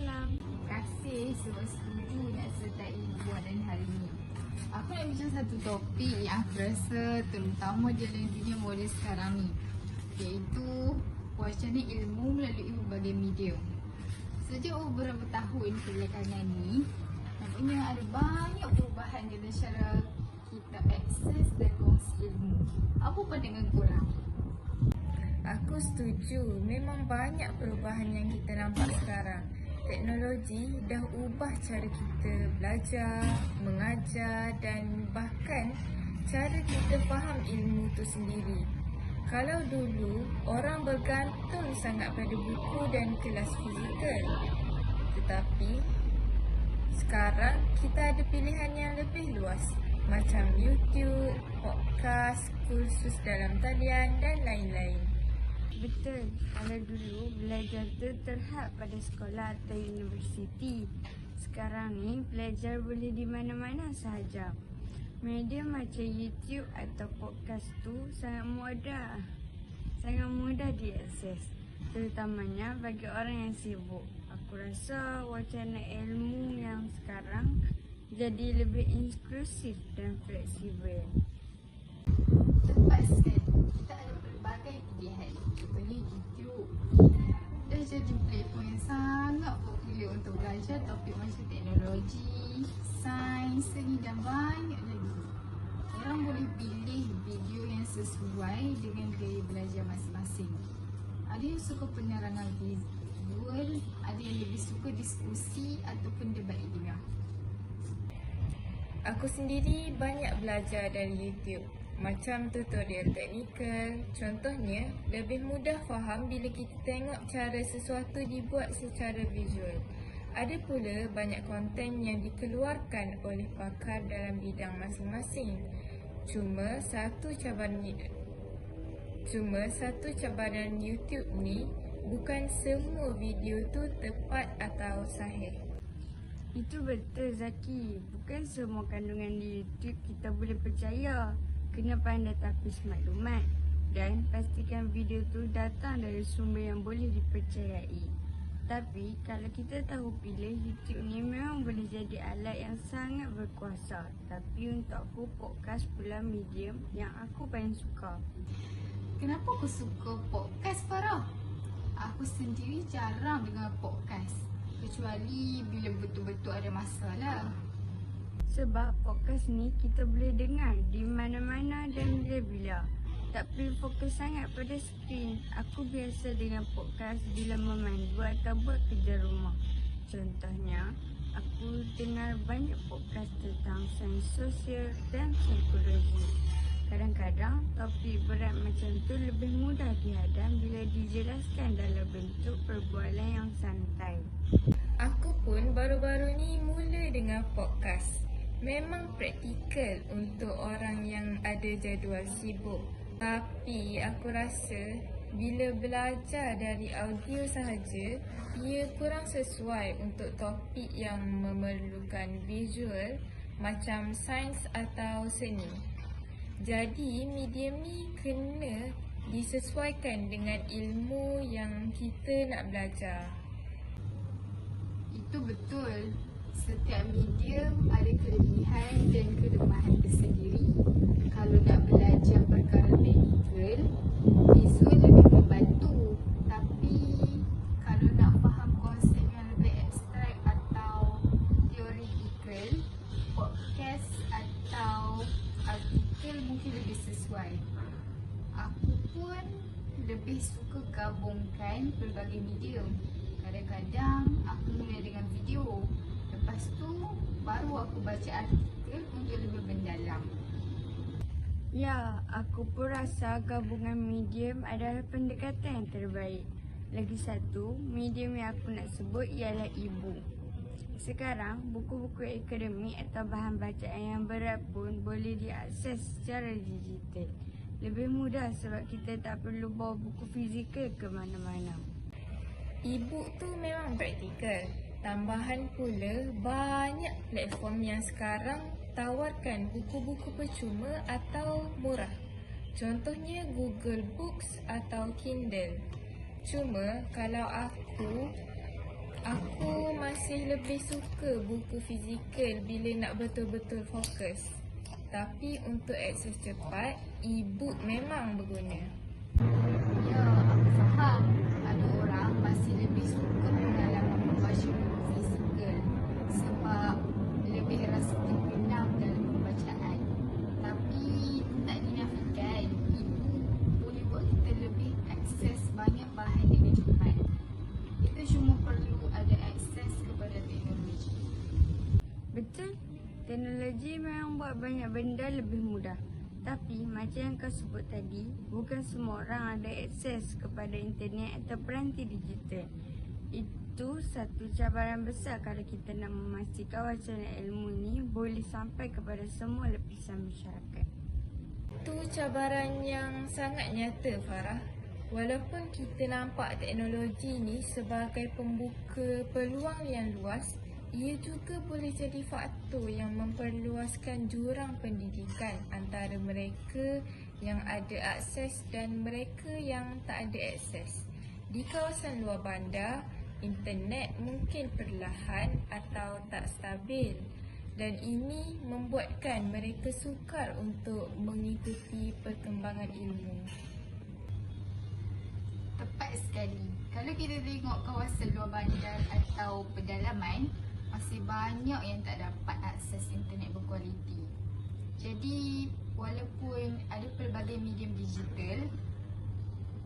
malam. Terima kasih sebab setuju nak sertai bualan hari ini. Aku nak bincang satu topik yang aku rasa terutama di dalam dunia moden sekarang ni, iaitu wacana ilmu melalui berbagai media. Sejak beberapa tahun kebelakangan ni, nampaknya ada banyak perubahan dalam cara kita akses dan kongsi ilmu. Apa pandangan korang? Aku setuju, memang banyak perubahan yang kita nampak sekarang. Teknologi dah ubah cara kita belajar, mengajar dan bahkan cara kita faham ilmu tu sendiri. Kalau dulu, orang bergantung sangat pada buku dan kelas fizikal. Tetapi, sekarang kita ada pilihan yang lebih luas. Macam YouTube, podcast, kursus dalam talian dan lain-lain. Betul, kalau dulu belajar tu terhad pada sekolah atau universiti. Sekarang ni belajar boleh di mana-mana sahaja. Media macam YouTube atau podcast tu sangat mudah diakses. Terutamanya bagi orang yang sibuk. Aku rasa wacana ilmu yang sekarang jadi lebih inklusif dan fleksibel. Tepat sekali, kita ada pelbagai pilihan. Contohnya YouTube dah jadi platform yang sangat popular untuk belajar topik macam teknologi, sains, seni dan banyak lagi. Orang boleh pilih video yang sesuai dengan gaya belajar masing-masing. Ada yang suka penerangan visual, ada yang lebih suka diskusi ataupun debat ilmiah. Aku sendiri banyak belajar dari YouTube. Macam tutorial teknikal, contohnya lebih mudah faham bila kita tengok cara sesuatu dibuat secara visual. Ada pula banyak konten yang dikeluarkan oleh pakar dalam bidang masing-masing. Cuma satu cabaran YouTube ni, bukan semua video tu tepat atau sahih. Itu betul Zaki, bukan semua kandungan di YouTube kita boleh percaya. Kena pandai tapis maklumat dan pastikan video tu datang dari sumber yang boleh dipercayai. Tapi kalau kita tahu pilih, YouTube ni memang boleh jadi alat yang sangat berkuasa. Tapi untuk aku, podcast pula medium yang aku paling suka. Kenapa aku suka podcast, Farah? Aku sendiri jarang dengar podcast, kecuali bila betul-betul ada masalah. Sebab podcast ni kita boleh dengar di mana-mana dan bila-bila. Tak perlu fokus sangat pada skrin. Aku biasa dengar podcast bila memandu atau buat kerja rumah. Contohnya, aku dengar banyak podcast tentang sains sosial dan psikologi. Kadang-kadang topik berat macam tu lebih mudah dihadam bila dijelaskan dalam bentuk perbualan yang santai. Aku pun baru-baru ni mula dengar podcast. Memang praktikal untuk orang yang ada jadual sibuk. Tapi aku rasa bila belajar dari audio sahaja, ia kurang sesuai untuk topik yang memerlukan visual macam sains atau seni. Jadi medium ni kena disesuaikan dengan ilmu yang kita nak belajar. Itu betul. Setiap medium ada kelebihan dan kelemahan tersendiri. Kalau nak belajar perkara teknikal, visual lebih membantu. Tapi kalau nak faham konsep yang lebih abstrak atau teoretikal, podcast atau artikel mungkin lebih sesuai. Aku pun lebih suka gabungkan pelbagai medium. Kadang-kadang aku mula dengan video. Lepas tu, baru aku baca artikel untuk lebih mendalam. Ya, aku pun rasa gabungan medium adalah pendekatan yang terbaik. Lagi satu, medium yang aku nak sebut ialah e-book. Sekarang, buku-buku akademik atau bahan bacaan yang berat pun boleh diakses secara digital. Lebih mudah sebab kita tak perlu bawa buku fizikal ke mana-mana. E-book tu memang praktikal. Tambahan pula, banyak platform yang sekarang tawarkan buku-buku percuma atau murah. Contohnya Google Books atau Kindle. Cuma kalau aku masih lebih suka buku fizikal bila nak betul-betul fokus. Tapi untuk akses cepat, e-book memang berguna. Ya, aku faham. Ada orang masih lebih suka pengalaman membaca buku fizikal sebab lebih rasa terbenam dalam pembacaan. Tapi tak dinafikan, e-book boleh buat kita lebih akses banyak bahan dengan cepat. Kita cuma perlu ada akses kepada teknologi. Betul, teknologi memang buat banyak benda lebih mudah. Tapi macam yang kau sebut tadi, bukan semua orang ada akses kepada internet atau peranti digital. Itu satu cabaran besar kalau kita nak memastikan wacana ilmu ni boleh sampai kepada semua lapisan masyarakat. Itu cabaran yang sangat nyata, Farah. Walaupun kita nampak teknologi ni sebagai pembuka peluang yang luas, ia juga boleh jadi faktor yang memperluaskan jurang pendidikan antara mereka yang ada akses dan mereka yang tak ada akses. Di kawasan luar bandar, internet mungkin perlahan atau tak stabil dan ini membuatkan mereka sukar untuk mengikuti perkembangan ilmu. Tepat sekali. Kalau kita tengok kawasan luar bandar atau pedalaman, masih banyak yang tak dapat akses internet berkualiti. Jadi, walaupun ada pelbagai medium digital,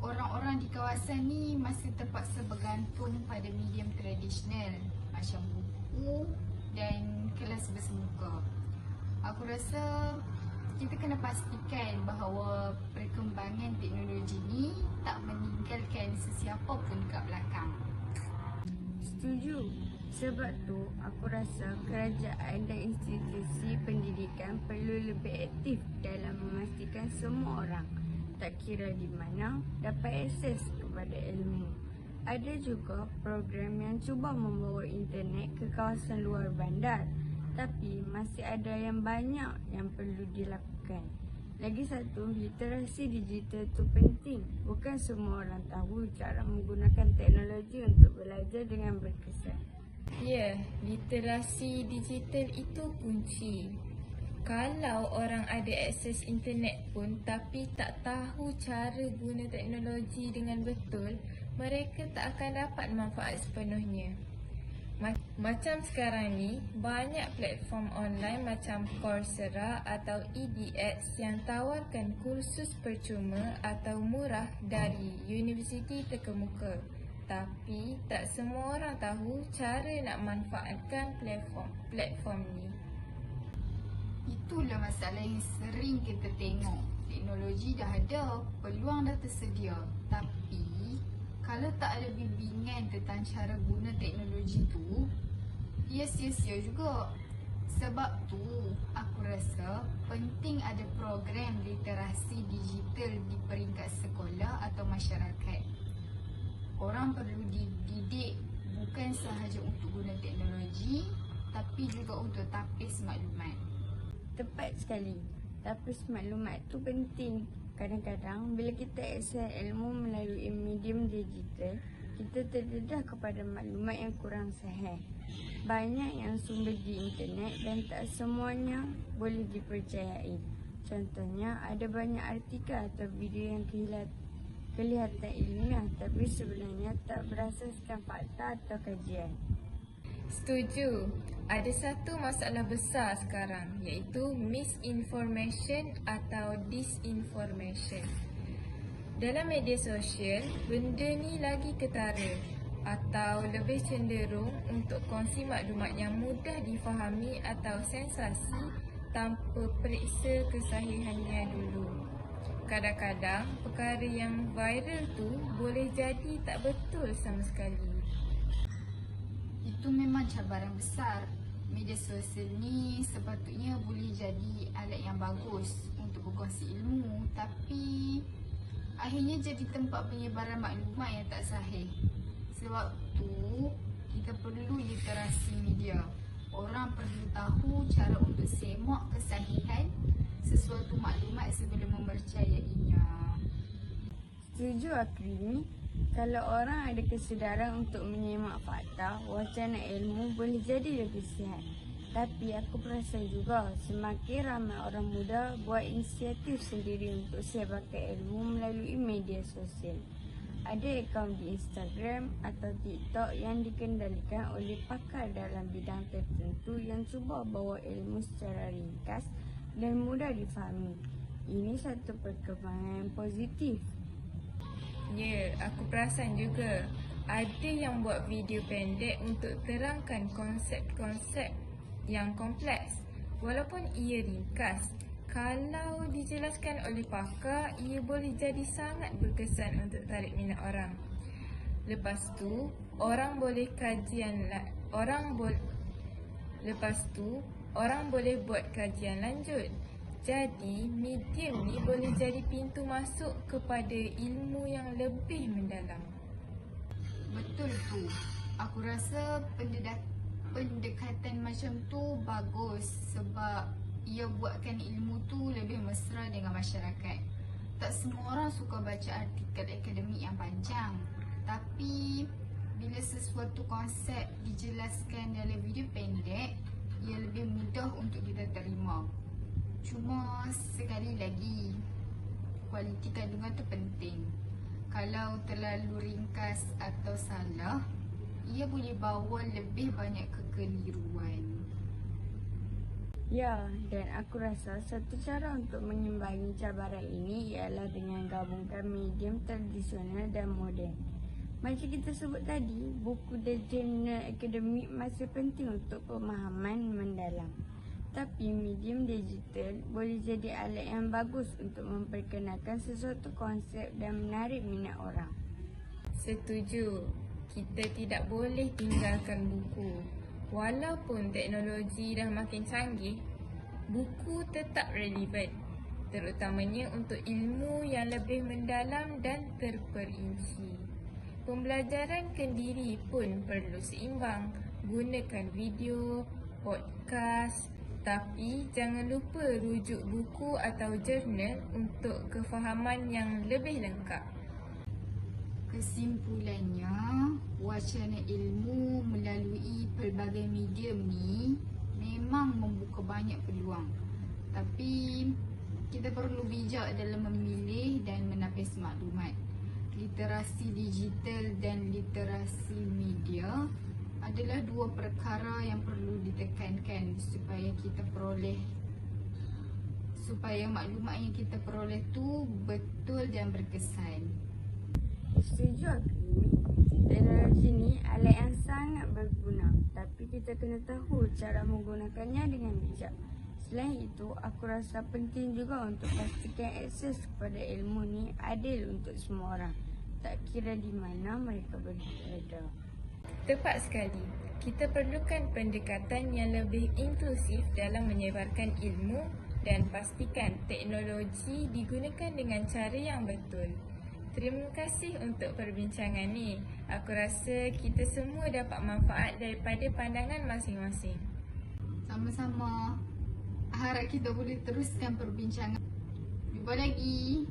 orang-orang di kawasan ni masih terpaksa bergantung pada medium tradisional macam buku dan kelas bersemuka. Aku rasa kita kena pastikan bahawa perkembangan teknologi ni tak meninggalkan sesiapa pun kat belakang. Setuju. Sebab tu, aku rasa kerajaan dan institusi pendidikan perlu lebih aktif dalam memastikan semua orang, tak kira di mana, dapat akses kepada ilmu. Ada juga program yang cuba membawa internet ke kawasan luar bandar, tapi masih ada yang banyak yang perlu dilakukan. Lagi satu, literasi digital tu penting. Bukan semua orang tahu cara menggunakan teknologi untuk belajar dengan berkesan. Ya, literasi digital itu kunci. Kalau orang ada akses internet pun tapi tak tahu cara guna teknologi dengan betul, mereka tak akan dapat manfaat sepenuhnya. Macam sekarang ni, banyak platform online macam Coursera atau edX yang tawarkan kursus percuma atau murah dari universiti terkemuka. Tapi tak semua orang tahu cara nak manfaatkan platform ni. Itulah masalah yang sering kita tengok. Teknologi dah ada, peluang dah tersedia. Tapi, kalau tak ada bimbingan tentang cara guna teknologi tu, ia sia-sia juga. Sebab tu, aku rasa penting ada program literasi digital di peringkat sekolah atau masyarakat. Orang perlu dididik bukan sahaja untuk guna teknologi, tapi juga untuk tapis maklumat. Tepat sekali. Tapis maklumat tu penting. Kadang-kadang bila kita akses ilmu melalui medium digital, kita terdedah kepada maklumat yang kurang sahih. Banyak yang sumber di internet dan tak semuanya boleh dipercayai. Contohnya, ada banyak artikel atau video yang kelihatan ilmiah tapi sebenarnya tak berasaskan fakta atau kajian. Setuju. Ada satu masalah besar sekarang iaitu misinformation atau disinformation. Dalam media sosial, benda ni lagi ketara atau lebih cenderung untuk kongsi maklumat yang mudah difahami atau sensasi tanpa periksa kesahihannya dulu. Kadang-kadang perkara yang viral tu boleh jadi tak betul sama sekali. Itu memang cabaran besar. Media sosial ni sepatutnya boleh jadi alat yang bagus untuk berkongsi ilmu, tapi akhirnya jadi tempat penyebaran maklumat yang tak sahih. Sebab tu, kita perlu literasi media. Orang perlu tahu cara untuk semak kesahihan sesuatu maklumat sebelum mempercayainya. Setuju Akrini, Kalau orang ada kesedaran untuk menyemak fakta, wacana ilmu boleh jadi lebih sihat. Tapi aku perasan juga semakin ramai orang muda buat inisiatif sendiri untuk sebarkan ilmu melalui media sosial. Ada akaun di Instagram atau TikTok yang dikendalikan oleh pakar dalam bidang tertentu yang cuba bawa ilmu secara ringkas dan mudah difahami. Ini satu perkembangan yang positif. Ya, aku perasan juga ada yang buat video pendek untuk terangkan konsep-konsep yang kompleks. Walaupun ia ringkas, kalau dijelaskan oleh pakar, ia boleh jadi sangat berkesan untuk tarik minat orang. Lepas tu, orang boleh buat kajian lanjut. Jadi, medium ni boleh jadi pintu masuk kepada ilmu yang lebih mendalam. Betul tu. Aku rasa pendekatan macam tu bagus sebab ia buatkan ilmu tu lebih mesra dengan masyarakat. Tak semua orang suka baca artikel akademik yang panjang. Tapi bila sesuatu konsep dijelaskan dalam video pendek, ia lebih mudah untuk kita terima. Cuma sekali lagi, kualiti kandungan tu penting. Kalau terlalu ringkas atau salah, ia boleh bawa lebih banyak kekeliruan. Ya, dan aku rasa satu cara untuk mengimbangi cabaran ini ialah dengan gabungkan medium tradisional dan moden. Macam kita sebut tadi, buku dan jurnal akademik masih penting untuk pemahaman mendalam. Tapi medium digital boleh jadi alat yang bagus untuk memperkenalkan sesuatu konsep dan menarik minat orang. Setuju, kita tidak boleh tinggalkan buku. Walaupun teknologi dah makin canggih, buku tetap relevan, terutamanya untuk ilmu yang lebih mendalam dan terperinci. Pembelajaran kendiri pun perlu seimbang. Gunakan video, podcast, tapi jangan lupa rujuk buku atau jurnal untuk kefahaman yang lebih lengkap. Kesimpulannya, wacana ilmu melalui pelbagai medium ni memang membuka banyak peluang. Tapi kita perlu bijak dalam memilih dan menapis maklumat. Literasi digital dan literasi media adalah dua perkara yang perlu ditekankan supaya maklumat yang kita peroleh tu betul dan berkesan. Setuju aku. Teknologi ni alat yang sangat berguna, tapi kita kena tahu cara menggunakannya dengan bijak. Selain itu, aku rasa penting juga untuk pastikan akses kepada ilmu ni adil untuk semua orang, tak kira di mana mereka berada. Tepat sekali. Kita perlukan pendekatan yang lebih inklusif dalam menyebarkan ilmu dan pastikan teknologi digunakan dengan cara yang betul. Terima kasih untuk perbincangan ni. Aku rasa kita semua dapat manfaat daripada pandangan masing-masing. Sama-sama. Harap kita boleh teruskan perbincangan. Jumpa lagi.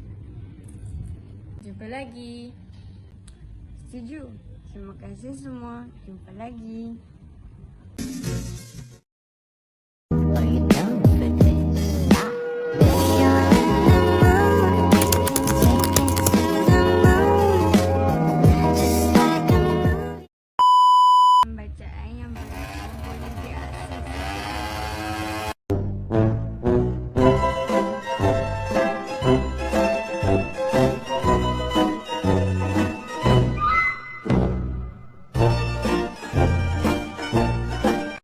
Jumpa lagi. Setuju. Terima kasih semua. Jumpa lagi.